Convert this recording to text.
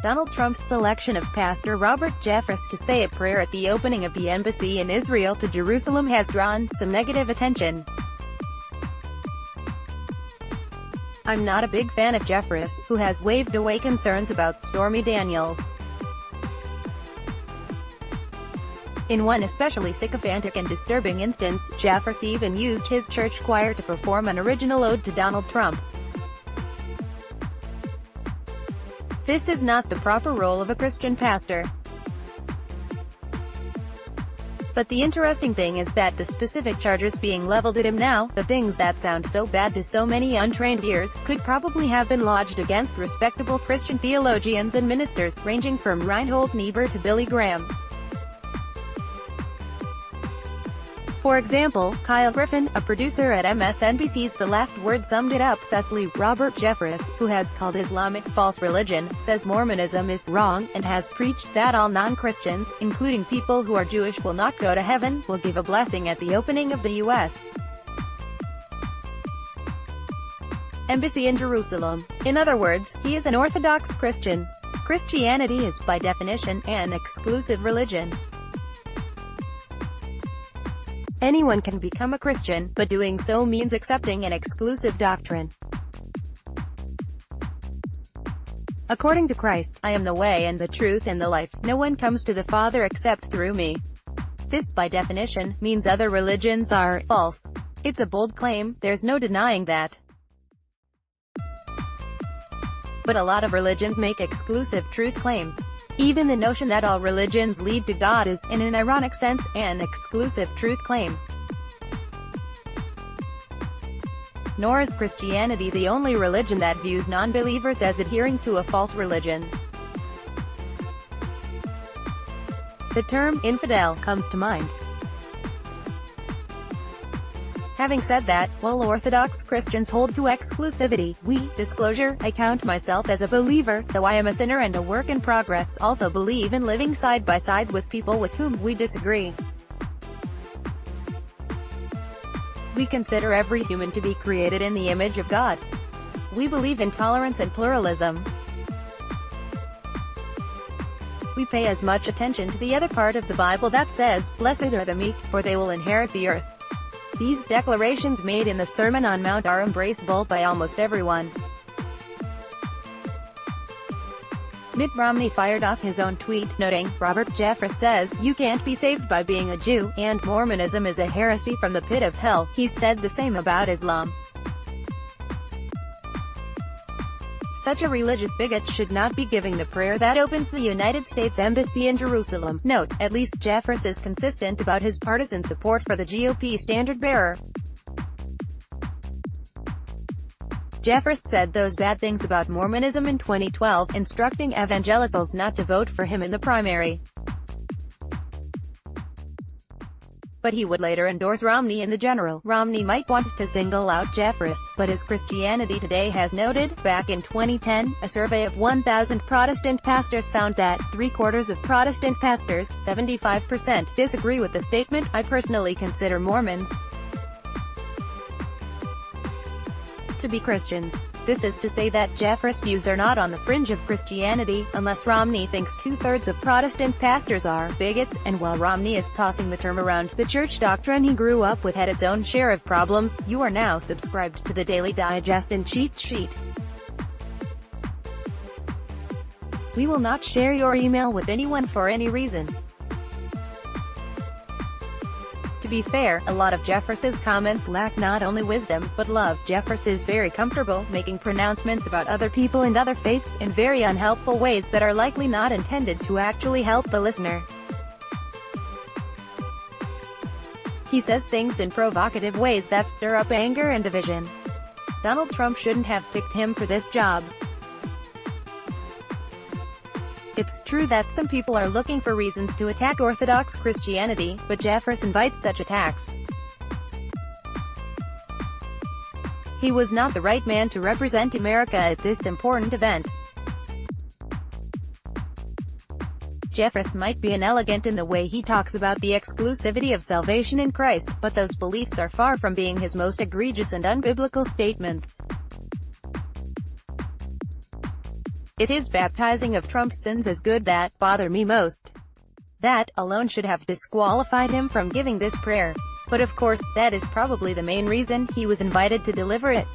Donald Trump's selection of Pastor Robert Jeffress to say a prayer at the opening of the embassy in Israel to Jerusalem has drawn some negative attention. I'm not a big fan of Jeffress, who has waved away concerns about Stormy Daniels. In one especially sycophantic and disturbing instance, Jeffress even used his church choir to perform an original ode to Donald Trump. This is not the proper role of a Christian pastor. But the interesting thing is that the specific charges being leveled at him now, the things that sound so bad to so many untrained ears, could probably have been lodged against respectable Christian theologians and ministers, ranging from Reinhold Niebuhr to Billy Graham. For example, Kyle Griffin, a producer at MSNBC's The Last Word, summed it up thusly: Robert Jeffress, who has called Islamic false religion, says Mormonism is wrong, and has preached that all non-Christians, including people who are Jewish, will not go to heaven, will give a blessing at the opening of the U.S. Embassy in Jerusalem. In other words, he is an Orthodox Christian. Christianity is, by definition, an exclusive religion. Anyone can become a Christian, but doing so means accepting an exclusive doctrine. According to Christ, I am the way and the truth and the life. No one comes to the Father except through me. This, by definition, means other religions are false. It's a bold claim, there's no denying that. But a lot of religions make exclusive truth claims. Even the notion that all religions lead to God is, in an ironic sense, an exclusive truth claim. Nor is Christianity the only religion that views non-believers as adhering to a false religion. The term infidel comes to mind. Having said that, while Orthodox Christians hold to exclusivity, disclosure, I count myself as a believer, though I am a sinner and a work in progress, also believe in living side by side with people with whom we disagree. We consider every human to be created in the image of God. We believe in tolerance and pluralism. We pay as much attention to the other part of the Bible that says, "Blessed are the meek, for they will inherit the earth." These declarations made in the Sermon on Mount are embraceable by almost everyone. Mitt Romney fired off his own tweet, noting, Robert Jeffress says, "You can't be saved by being a Jew, and Mormonism is a heresy from the pit of hell." He said the same about Islam. Such a religious bigot should not be giving the prayer that opens the United States Embassy in Jerusalem. Note, at least Jeffress is consistent about his partisan support for the GOP standard-bearer. Jeffress said those bad things about Mormonism in 2012, instructing evangelicals not to vote for him in the primary. But he would later endorse Romney in the general. Romney might want to single out Jeffress, but his Christianity Today has noted, back in 2010, a survey of 1,000 Protestant pastors found that 3/4 of Protestant pastors, 75%, disagree with the statement. I personally consider Mormons to be Christians. This is to say that Jeffress' views are not on the fringe of Christianity, unless Romney thinks 2/3 of Protestant pastors are bigots, and while Romney is tossing the term around, the church doctrine he grew up with had its own share of problems. You are now subscribed to the Daily Digest and Cheat Sheet. We will not share your email with anyone for any reason. To be fair, a lot of Jeffress's comments lack not only wisdom, but love. Jeffress is very comfortable making pronouncements about other people and other faiths, in very unhelpful ways that are likely not intended to actually help the listener. He says things in provocative ways that stir up anger and division. Donald Trump shouldn't have picked him for this job. It's true that some people are looking for reasons to attack Orthodox Christianity, but Jeffress invites such attacks. He was not the right man to represent America at this important event. Jeffress might be inelegant in the way he talks about the exclusivity of salvation in Christ, but those beliefs are far from being his most egregious and unbiblical statements. If his baptizing of Trump's sins is good, that bother me most. That alone should have disqualified him from giving this prayer. But of course, that is probably the main reason he was invited to deliver it.